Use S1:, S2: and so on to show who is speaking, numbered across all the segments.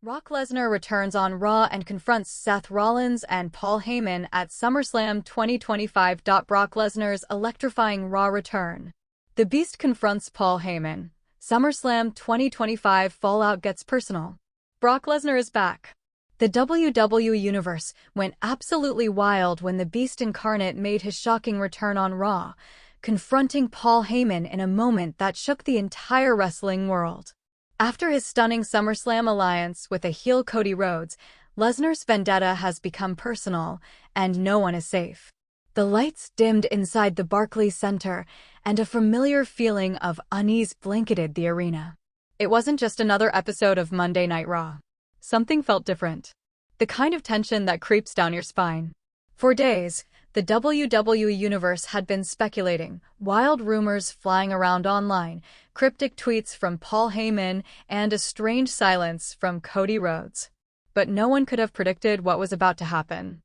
S1: Brock Lesnar returns on Raw and confronts Seth Rollins and Paul Heyman at SummerSlam 2025. Brock Lesnar's electrifying Raw return. The Beast confronts Paul Heyman. SummerSlam 2025 fallout gets personal. Brock Lesnar is back. The WWE Universe went absolutely wild when the Beast incarnate made his shocking return on Raw, confronting Paul Heyman in a moment that shook the entire wrestling world. After his stunning SummerSlam alliance with a heel Cody Rhodes, Lesnar's vendetta has become personal, and no one is safe. The lights dimmed inside the Barclays Center, and a familiar feeling of unease blanketed the arena. It wasn't just another episode of Monday Night Raw. Something felt different. The kind of tension that creeps down your spine. For days, the WWE Universe had been speculating, wild rumors flying around online, cryptic tweets from Paul Heyman, and a strange silence from Cody Rhodes. But no one could have predicted what was about to happen.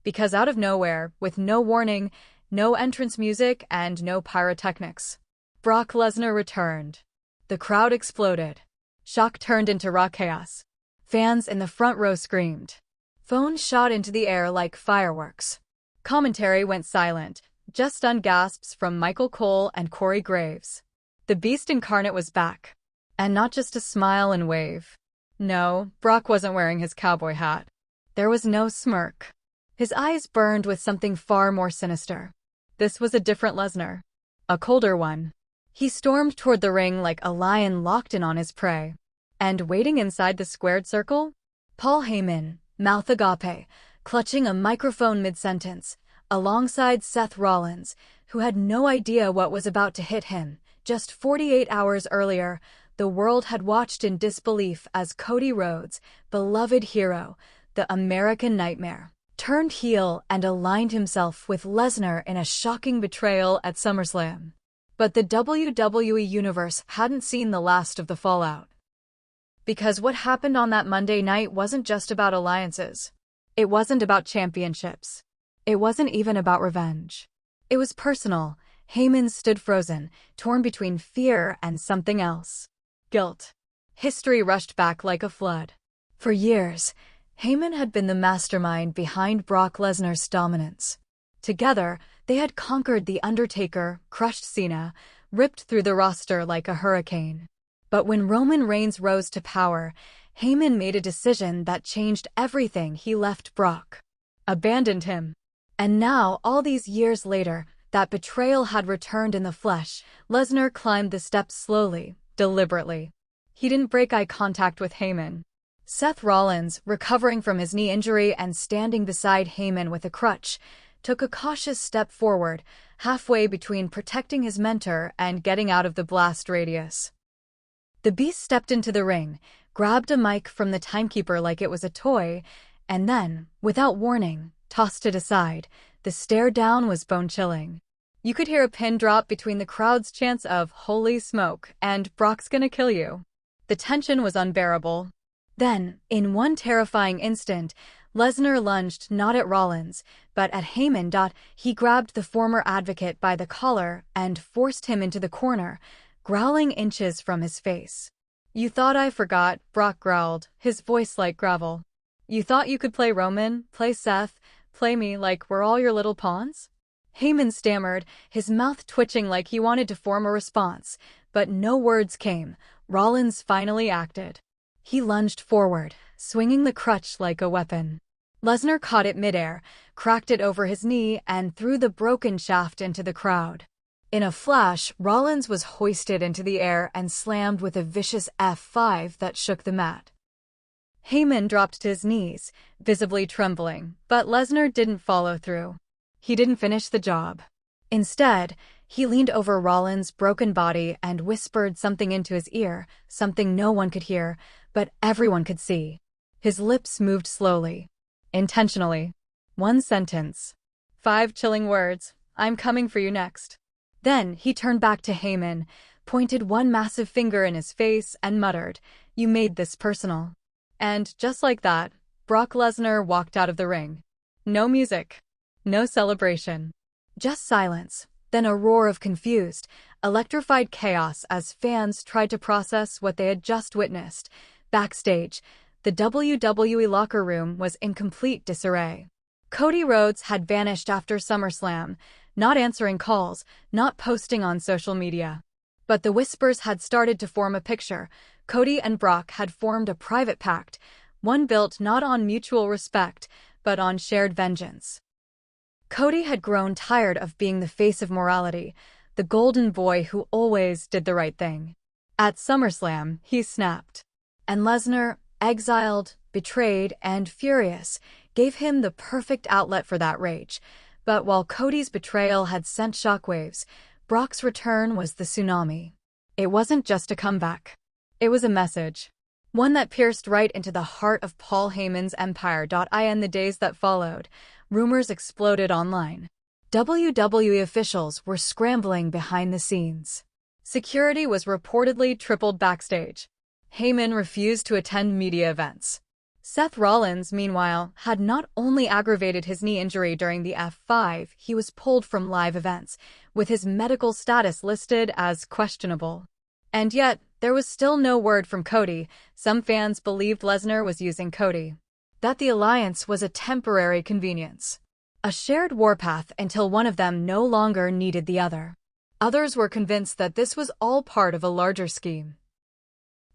S1: Because out of nowhere, with no warning, no entrance music, and no pyrotechnics, Brock Lesnar returned. The crowd exploded. Shock turned into raw chaos. Fans in the front row screamed. Phones shot into the air like fireworks. Commentary went silent, just stunned gasps from Michael Cole and Corey Graves. The Beast incarnate was back. And not just a smile and wave. No, Brock wasn't wearing his cowboy hat. There was no smirk. His eyes burned with something far more sinister. This was a different Lesnar. A colder one. He stormed toward the ring like a lion locked in on his prey. And waiting inside the squared circle? Paul Heyman, mouth agape, clutching a microphone mid-sentence, alongside Seth Rollins, who had no idea what was about to hit him. Just 48 hours earlier, the world had watched in disbelief as Cody Rhodes, beloved hero, the American Nightmare, turned heel and aligned himself with Lesnar in a shocking betrayal at SummerSlam. But the WWE Universe hadn't seen the last of the fallout. Because what happened on that Monday night wasn't just about alliances. It wasn't about championships. It wasn't even about revenge. It was personal. Heyman stood frozen, torn between fear and something else. Guilt. History rushed back like a flood. For years, Heyman had been the mastermind behind Brock Lesnar's dominance. Together, they had conquered The Undertaker, crushed Cena, ripped through the roster like a hurricane. But when Roman Reigns rose to power, Heyman made a decision that changed everything. He left Brock. Abandoned him. And now, all these years later, that betrayal had returned in the flesh. Lesnar climbed the steps slowly, deliberately. He didn't break eye contact with Heyman. Seth Rollins, recovering from his knee injury and standing beside Heyman with a crutch, took a cautious step forward, halfway between protecting his mentor and getting out of the blast radius. The Beast stepped into the ring, grabbed a mic from the timekeeper like it was a toy, and then, without warning, tossed it aside. The stare down was bone-chilling. You could hear a pin drop between the crowd's chants of "Holy smoke" and "Brock's gonna kill you." The tension was unbearable. Then, in one terrifying instant, Lesnar lunged not at Rollins, but at Heyman. He grabbed the former advocate by the collar and forced him into the corner, growling inches from his face. "You thought I forgot," Brock growled, his voice like gravel. "You thought you could play Roman, play Seth, play me like we're all your little pawns?" Heyman stammered, his mouth twitching like he wanted to form a response, but no words came. Rollins finally acted. He lunged forward, swinging the crutch like a weapon. Lesnar caught it midair, cracked it over his knee, and threw the broken shaft into the crowd. In a flash, Rollins was hoisted into the air and slammed with a vicious F5 that shook the mat. Heyman dropped to his knees, visibly trembling, but Lesnar didn't follow through. He didn't finish the job. Instead, he leaned over Rollins' broken body and whispered something into his ear, something no one could hear, but everyone could see. His lips moved slowly, intentionally. One sentence. 5 chilling words. "I'm coming for you next." Then he turned back to Heyman, pointed one massive finger in his face, and muttered, "You made this personal." And just like that, Brock Lesnar walked out of the ring. No music. No celebration. Just silence, then a roar of confused, electrified chaos as fans tried to process what they had just witnessed. Backstage, The WWE locker room was in complete disarray. Cody Rhodes had vanished after SummerSlam, not answering calls, not posting on social media. But the whispers had started to form a picture. Cody and Brock had formed a private pact, one built not on mutual respect, but on shared vengeance. Cody had grown tired of being the face of morality, the golden boy who always did the right thing. At SummerSlam, he snapped. And Lesnar, exiled, betrayed, and furious, gave him the perfect outlet for that rage. But while Cody's betrayal had sent shockwaves, Brock's return was the tsunami. It wasn't just a comeback. It was a message. One that pierced right into the heart of Paul Heyman's empire. In the days that followed, rumors exploded online. WWE officials were scrambling behind the scenes. Security was reportedly tripled backstage. Heyman refused to attend media events. Seth Rollins, meanwhile, had not only aggravated his knee injury during the F5, he was pulled from live events, with his medical status listed as questionable. And yet, there was still no word from Cody. Some fans believed Lesnar was using Cody. That the alliance was a temporary convenience. A shared warpath until one of them no longer needed the other. Others were convinced that this was all part of a larger scheme.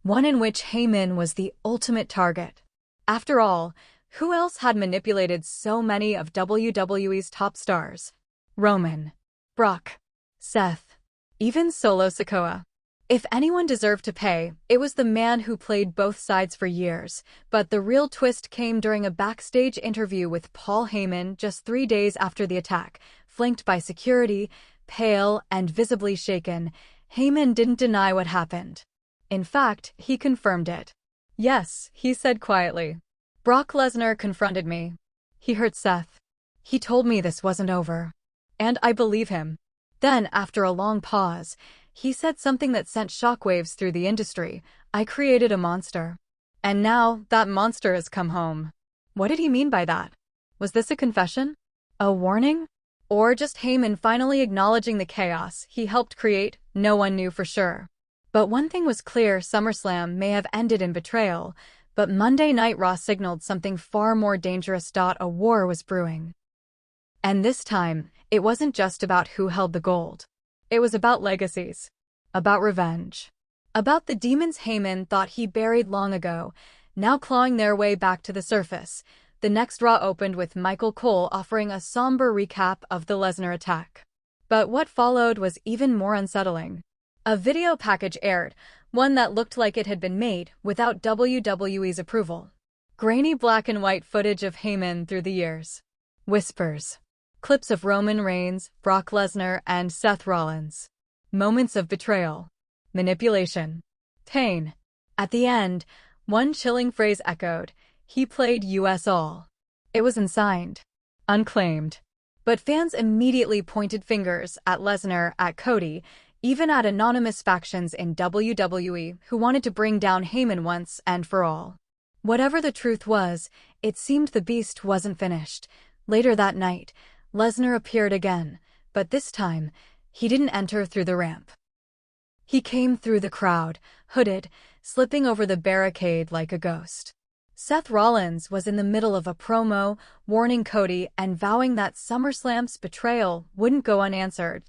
S1: One in which Heyman was the ultimate target. After all, who else had manipulated so many of WWE's top stars? Roman, Brock, Seth, even Solo Sikoa. If anyone deserved to pay, it was the man who played both sides for years. But the real twist came during a backstage interview with Paul Heyman just 3 days after the attack. Flanked by security, pale and visibly shaken, Heyman didn't deny what happened. In fact, he confirmed it. Yes, he said quietly. Brock Lesnar confronted me. He hurt Seth. He told me this wasn't over. And I believe him. Then, after a long pause, he said something that sent shockwaves through the industry. I created a monster. And now, that monster has come home. What did he mean by that? Was this a confession? A warning? Or just Heyman finally acknowledging the chaos he helped create? No one knew for sure. But one thing was clear: SummerSlam may have ended in betrayal, but Monday Night Raw signaled something far more dangerous. A war was brewing. And this time, it wasn't just about who held the gold. It was about legacies. About revenge. About the demons Heyman thought he buried long ago, now clawing their way back to the surface. The next Raw opened with Michael Cole offering a somber recap of the Lesnar attack. But what followed was even more unsettling. A video package aired, one that looked like it had been made without WWE's approval. Grainy black and white footage of Heyman through the years. Whispers. Clips of Roman Reigns, Brock Lesnar, and Seth Rollins. Moments of betrayal. Manipulation. Pain. At the end, one chilling phrase echoed: he played us all. It was unsigned. Unclaimed. But fans immediately pointed fingers at Lesnar, at Cody, even at anonymous factions in WWE who wanted to bring down Heyman once and for all. Whatever the truth was, it seemed the beast wasn't finished. Later that night, Lesnar appeared again, but this time, he didn't enter through the ramp. He came through the crowd, hooded, slipping over the barricade like a ghost. Seth Rollins was in the middle of a promo, warning Cody and vowing that SummerSlam's betrayal wouldn't go unanswered.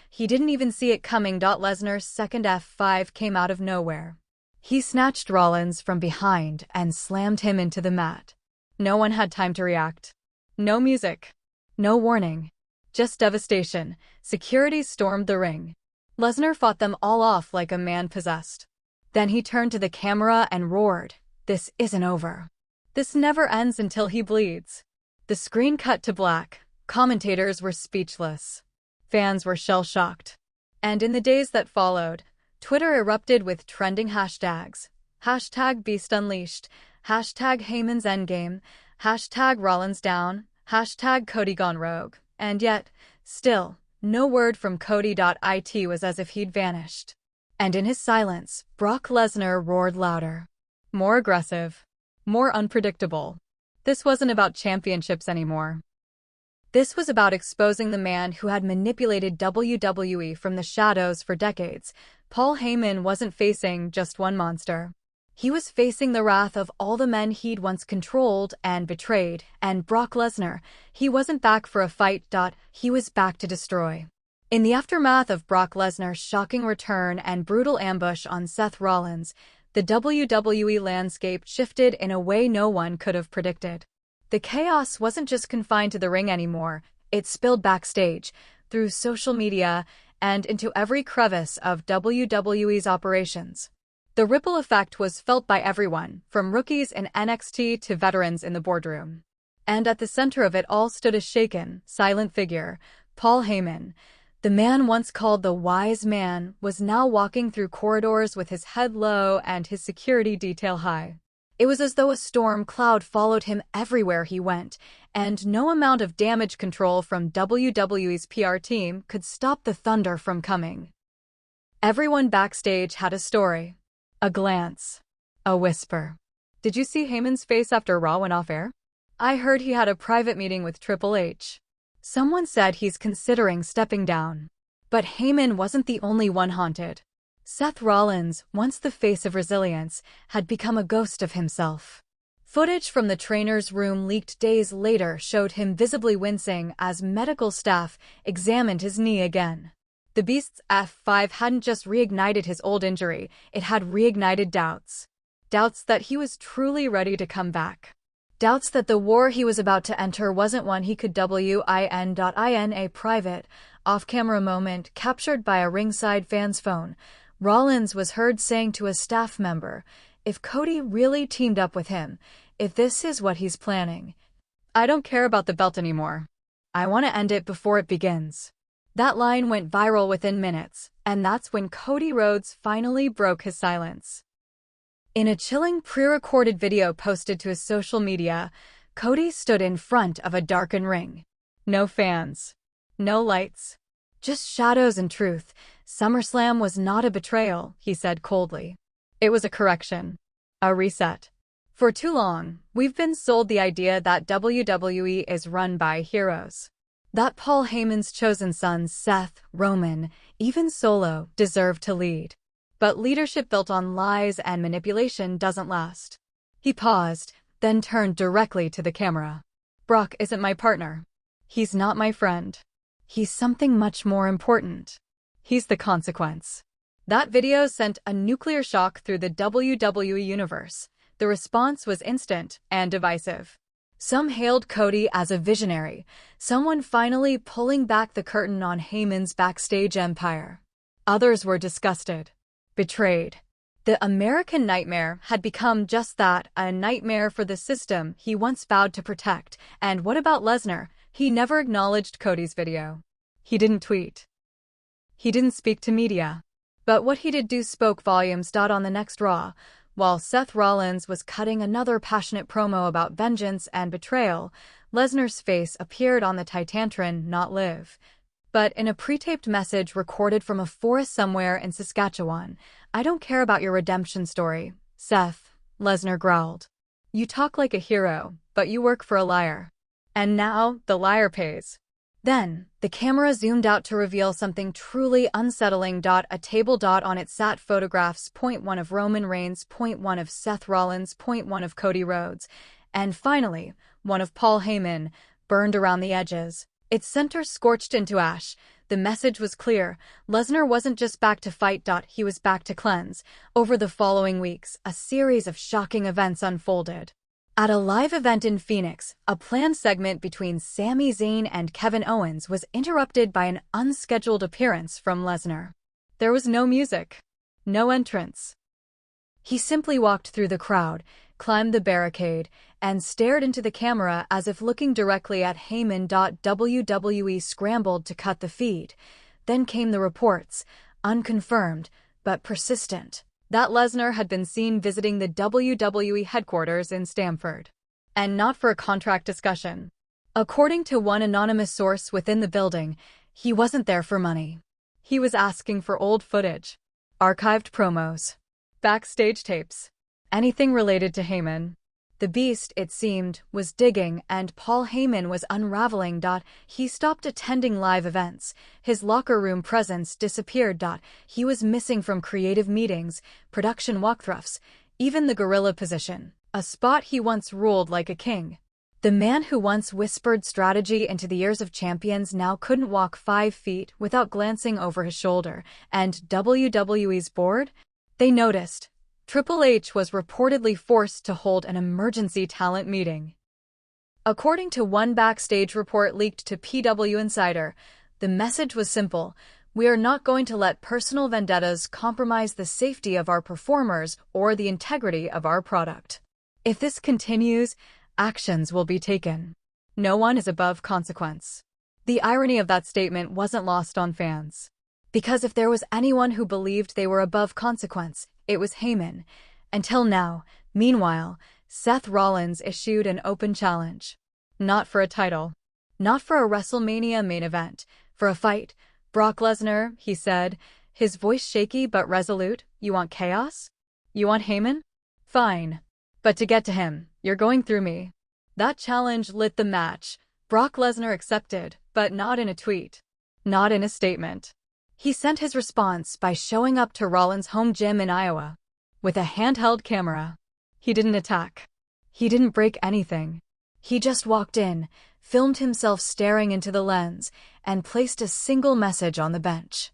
S1: He didn't even see it coming. Lesnar's second F5 came out of nowhere. He snatched Rollins from behind and slammed him into the mat. No one had time to react. No music. No warning. Just devastation. Security stormed the ring. Lesnar fought them all off like a man possessed. Then he turned to the camera and roared, "This isn't over. This never ends until he bleeds." The screen cut to black. Commentators were speechless. Fans were shell-shocked. And in the days that followed, Twitter erupted with trending hashtags. Hashtag Beast Unleashed. Hashtag Heyman's Endgame. Hashtag Rollins Down. Hashtag Cody Gone Rogue. And yet, still, no word from Cody. It was as if he'd vanished. And in his silence, Brock Lesnar roared louder. More aggressive. More unpredictable. This wasn't about championships anymore. This was about exposing the man who had manipulated WWE from the shadows for decades. Paul Heyman wasn't facing just one monster. He was facing the wrath of all the men he'd once controlled and betrayed, and Brock Lesnar, he wasn't back for a fight. He was back to destroy. In the aftermath of Brock Lesnar's shocking return and brutal ambush on Seth Rollins, the WWE landscape shifted in a way no one could have predicted. The chaos wasn't just confined to the ring anymore, it spilled backstage, through social media, and into every crevice of WWE's operations. The ripple effect was felt by everyone, from rookies in NXT to veterans in the boardroom. And at the center of it all stood a shaken, silent figure, Paul Heyman. The man once called the wise man was now walking through corridors with his head low and his security detail high. It was as though a storm cloud followed him everywhere he went, and no amount of damage control from WWE's PR team could stop the thunder from coming. Everyone backstage had a story. A glance. A whisper. Did you see Heyman's face after Raw went off air? I heard he had a private meeting with Triple H. Someone said he's considering stepping down. But Heyman wasn't the only one haunted. Seth Rollins, once the face of resilience, had become a ghost of himself. Footage from the trainer's room leaked days later showed him visibly wincing as medical staff examined his knee again. The Beast's F5 hadn't just reignited his old injury, it had reignited doubts. Doubts that he was truly ready to come back. Doubts that the war he was about to enter wasn't one he could win. In a private, off-camera moment captured by a ringside fan's phone, Rollins was heard saying to a staff member, "If Cody really teamed up with him, if this is what he's planning, I don't care about the belt anymore. I want to end it before it begins." That line went viral within minutes, and that's when Cody Rhodes finally broke his silence. In a chilling pre-recorded video posted to his social media, Cody stood in front of a darkened ring. No fans. No lights. Just shadows and truth. SummerSlam was not a betrayal, he said coldly. It was a correction. A reset. For too long, we've been sold the idea that WWE is run by heroes. That Paul Heyman's chosen sons, Seth, Roman, even Solo, deserve to lead. But leadership built on lies and manipulation doesn't last. He paused, then turned directly to the camera. Brock isn't my partner. He's not my friend. He's something much more important. He's the consequence. That video sent a nuclear shock through the WWE universe. The response was instant and divisive. Some hailed Cody as a visionary, someone finally pulling back the curtain on Heyman's backstage empire. Others were disgusted. Betrayed. The American nightmare had become just that, a nightmare for the system he once vowed to protect. And what about Lesnar? He never acknowledged Cody's video. He didn't tweet. He didn't speak to media. But what he did do spoke volumes. On the next Raw, while Seth Rollins was cutting another passionate promo about vengeance and betrayal, Lesnar's face appeared on the Titantron, not live. But in a pre-taped message recorded from a forest somewhere in Saskatchewan, "I don't care about your redemption story, Seth," Lesnar growled. "You talk like a hero, but you work for a liar. And now, the liar pays." Then, the camera zoomed out to reveal something truly unsettling. A table. On it sat photographs. Point one of Roman Reigns. Point one of Seth Rollins. Point one of Cody Rhodes. And finally, one of Paul Heyman, burned around the edges. Its center scorched into ash. The message was clear. Lesnar wasn't just back to fight. He was back to cleanse. Over the following weeks, a series of shocking events unfolded. At a live event in Phoenix, a planned segment between Sami Zayn and Kevin Owens was interrupted by an unscheduled appearance from Lesnar. There was no music. No entrance. He simply walked through the crowd, climbed the barricade, and stared into the camera as if looking directly at Heyman. WWE scrambled to cut the feed. Then came the reports, unconfirmed, but persistent, that Lesnar had been seen visiting the WWE headquarters in Stamford. And not for a contract discussion. According to one anonymous source within the building, he wasn't there for money. He was asking for old footage, archived promos, backstage tapes, anything related to Heyman. The Beast, it seemed, was digging, and Paul Heyman was unraveling. He stopped attending live events. His locker room presence disappeared. He was missing from creative meetings, production walkthroughs, even the gorilla position, a spot he once ruled like a king. The man who once whispered strategy into the ears of champions now couldn't walk 5 feet without glancing over his shoulder, and WWE's board? They noticed. Triple H was reportedly forced to hold an emergency talent meeting. According to one backstage report leaked to PW Insider, the message was simple: we are not going to let personal vendettas compromise the safety of our performers or the integrity of our product. If this continues, actions will be taken. No one is above consequence. The irony of that statement wasn't lost on fans. Because if there was anyone who believed they were above consequence, it was Heyman. Until now. Meanwhile, Seth Rollins issued an open challenge. Not for a title. Not for a WrestleMania main event. For a fight. Brock Lesnar, he said, his voice shaky but resolute. You want chaos? You want Heyman? Fine. But to get to him, you're going through me. That challenge lit the match. Brock Lesnar accepted, but not in a tweet. Not in a statement. He sent his response by showing up to Rollins' home gym in Iowa. With a handheld camera. He didn't attack. He didn't break anything. He just walked in, filmed himself staring into the lens, and placed a single message on the bench.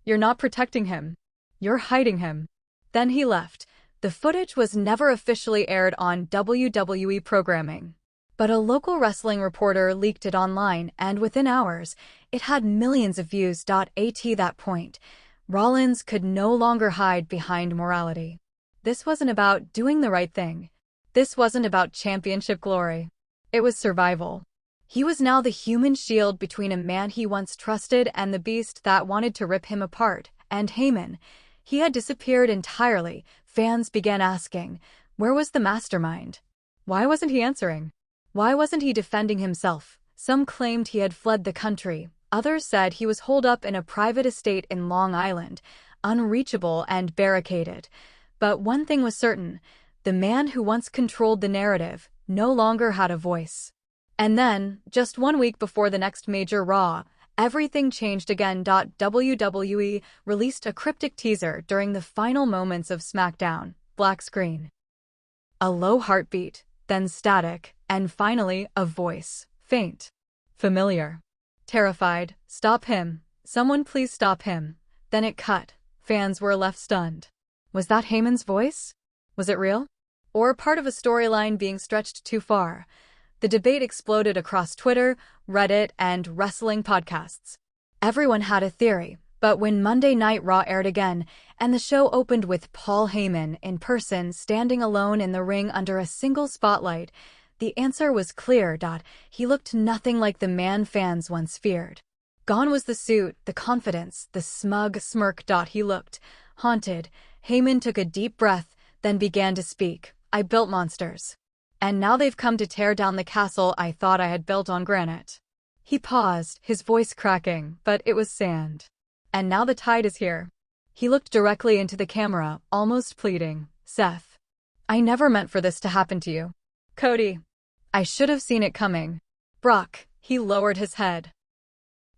S1: You're not protecting him. You're hiding him. Then he left. The footage was never officially aired on WWE programming. But a local wrestling reporter leaked it online, and within hours, it had millions of views. At that point, Rollins could no longer hide behind morality. This wasn't about doing the right thing. This wasn't about championship glory. It was survival. He was now the human shield between a man he once trusted and the beast that wanted to rip him apart, and Heyman. He had disappeared entirely. Fans began asking, where was the mastermind? Why wasn't he answering? Why wasn't he defending himself? Some claimed he had fled the country. Others said he was holed up in a private estate in Long Island, unreachable and barricaded. But one thing was certain: the man who once controlled the narrative no longer had a voice. And then, just 1 week before the next major Raw, everything changed again. WWE released a cryptic teaser during the final moments of SmackDown. Black screen. A low heartbeat, then static, and finally, a voice. Faint. Familiar. Terrified. Stop him. Someone please stop him. Then it cut. Fans were left stunned. Was that Heyman's voice? Was it real? Or part of a storyline being stretched too far? The debate exploded across Twitter, Reddit, and wrestling podcasts. Everyone had a theory, but when Monday Night Raw aired again, and the show opened with Paul Heyman in person standing alone in the ring under a single spotlight, the answer was clear. He looked nothing like the man fans once feared. Gone was the suit, the confidence, the smug smirk. He looked haunted. Heyman took a deep breath, then began to speak. I built monsters. And now they've come to tear down the castle I thought I had built on granite. He paused, his voice cracking, but it was sand. And now the tide is here. He looked directly into the camera, almost pleading. Seth. I never meant for this to happen to you. Cody. I should have seen it coming. Brock. He lowered his head.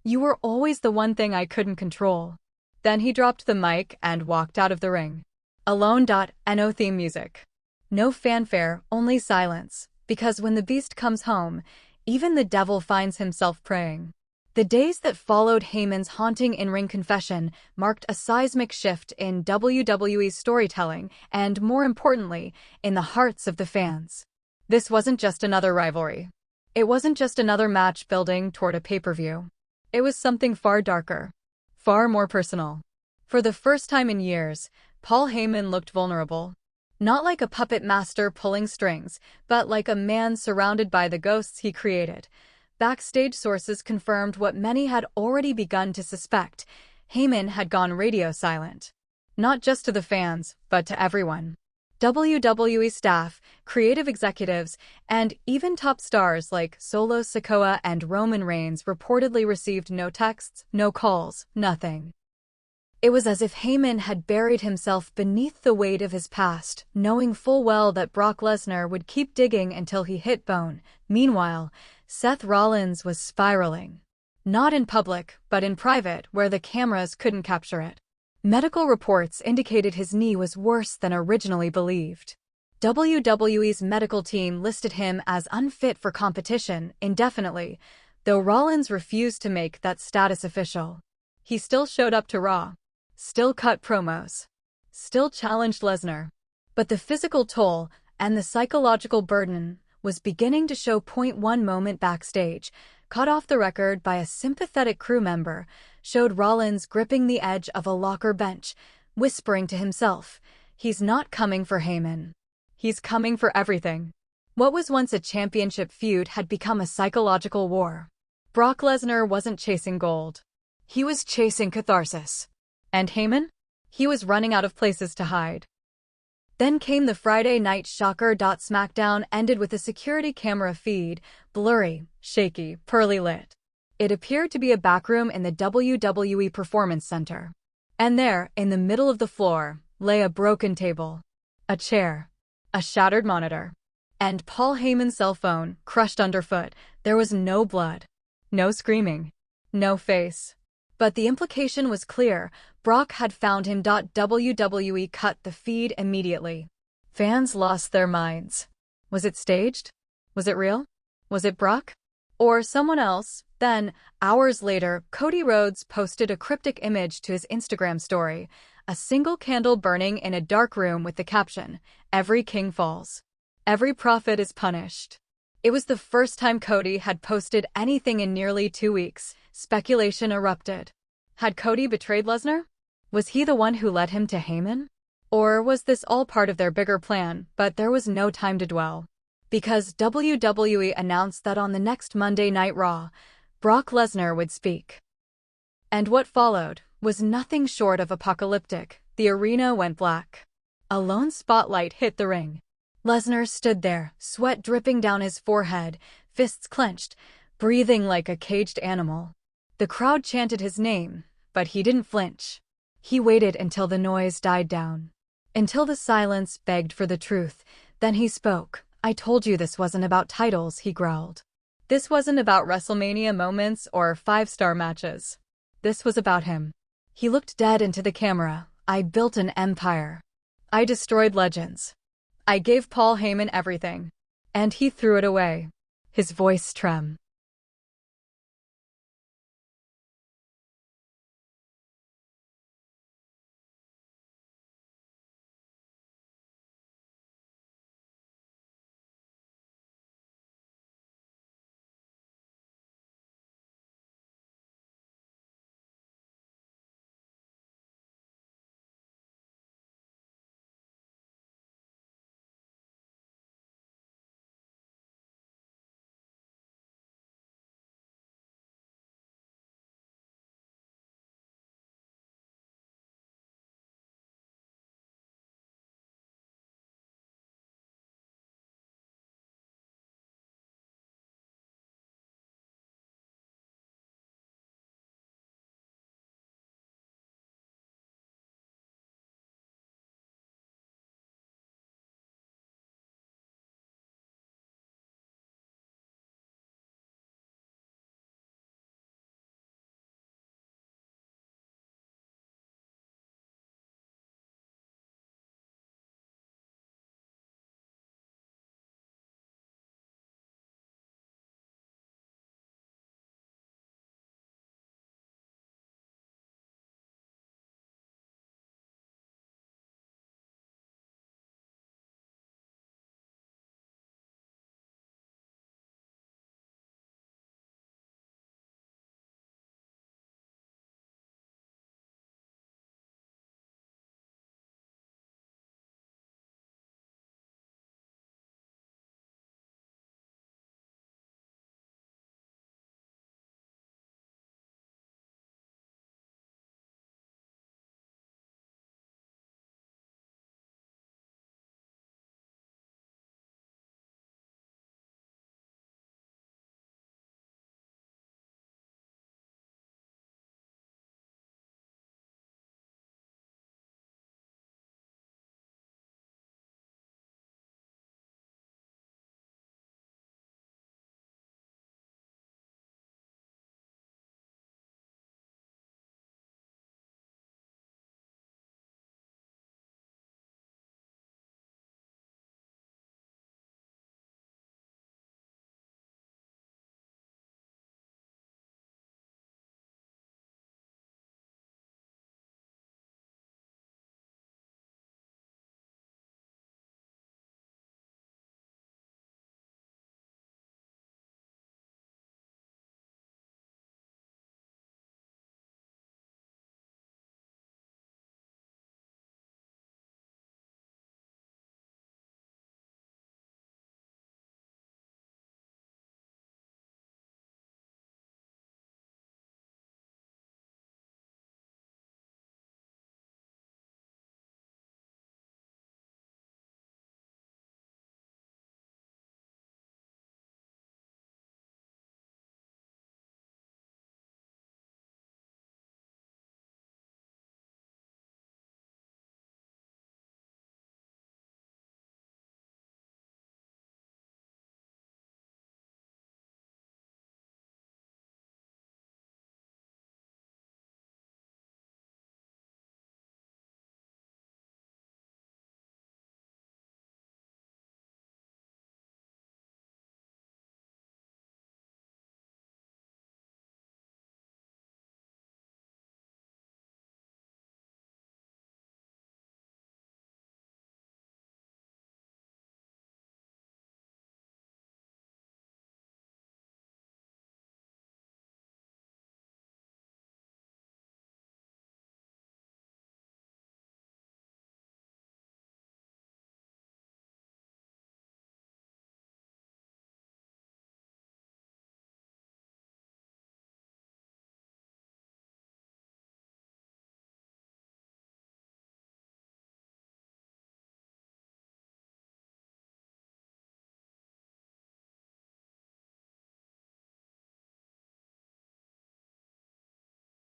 S1: You were always the one thing I couldn't control. Then he dropped the mic and walked out of the ring. Alone. No theme music. No fanfare, only silence, because when the beast comes home, even the devil finds himself praying. The days that followed Heyman's haunting in-ring confession marked a seismic shift in WWE's storytelling and, more importantly, in the hearts of the fans. This wasn't just another rivalry. It wasn't just another match building toward a pay-per-view. It was something far darker, far more personal. For the first time in years, Paul Heyman looked vulnerable. Not like a puppet master pulling strings, but like a man surrounded by the ghosts he created. Backstage sources confirmed what many had already begun to suspect. Heyman had gone radio silent. Not just to the fans, but to everyone. WWE staff, creative executives, and even top stars like Solo Sikoa and Roman Reigns reportedly received no texts, no calls, nothing. It was as if Heyman had buried himself beneath the weight of his past, knowing full well that Brock Lesnar would keep digging until he hit bone. Meanwhile, Seth Rollins was spiraling. Not in public, but in private, where the cameras couldn't capture it. Medical reports indicated his knee was worse than originally believed. WWE's medical team listed him as unfit for competition indefinitely, though Rollins refused to make that status official. He still showed up to Raw, still cut promos, still challenged Lesnar. But the physical toll and the psychological burden was beginning to show. One moment backstage, caught off the record by a sympathetic crew member, showed Rollins gripping the edge of a locker bench, whispering to himself, "He's not coming for Heyman. He's coming for everything." What was once a championship feud had become a psychological war. Brock Lesnar wasn't chasing gold. He was chasing catharsis. And Heyman? He was running out of places to hide. Then came the Friday night shocker. SmackDown ended with a security camera feed, blurry, shaky, poorly lit. It appeared to be a backroom in the WWE Performance Center. And there, in the middle of the floor, lay a broken table, a chair, a shattered monitor, and Paul Heyman's cell phone crushed underfoot. There was no blood, no screaming, no face. But the implication was clear. Brock had found him. WWE cut the feed immediately. Fans lost their minds. Was it staged? Was it real? Was it Brock? Or someone else? Then, hours later, Cody Rhodes posted a cryptic image to his Instagram story, a single candle burning in a dark room with the caption, "Every king falls. Every prophet is punished." It was the first time Cody had posted anything in nearly 2 weeks. Speculation erupted. Had Cody betrayed Lesnar? Was he the one who led him to Heyman? Or was this all part of their bigger plan? But there was no time to dwell, because WWE announced that on the next Monday Night Raw, Brock Lesnar would speak. And what followed was nothing short of apocalyptic. The arena went black. A lone spotlight hit the ring. Lesnar stood there, sweat dripping down his forehead, fists clenched, breathing like a caged animal. The crowd chanted his name, but he didn't flinch. He waited until the noise died down, until the silence begged for the truth. Then he spoke. "I told you this wasn't about titles," he growled. "This wasn't about WrestleMania moments or 5-star matches. This was about him." He looked dead into the camera. "I built an empire. I destroyed legends. I gave Paul Heyman everything. And he threw it away." His voice trembled.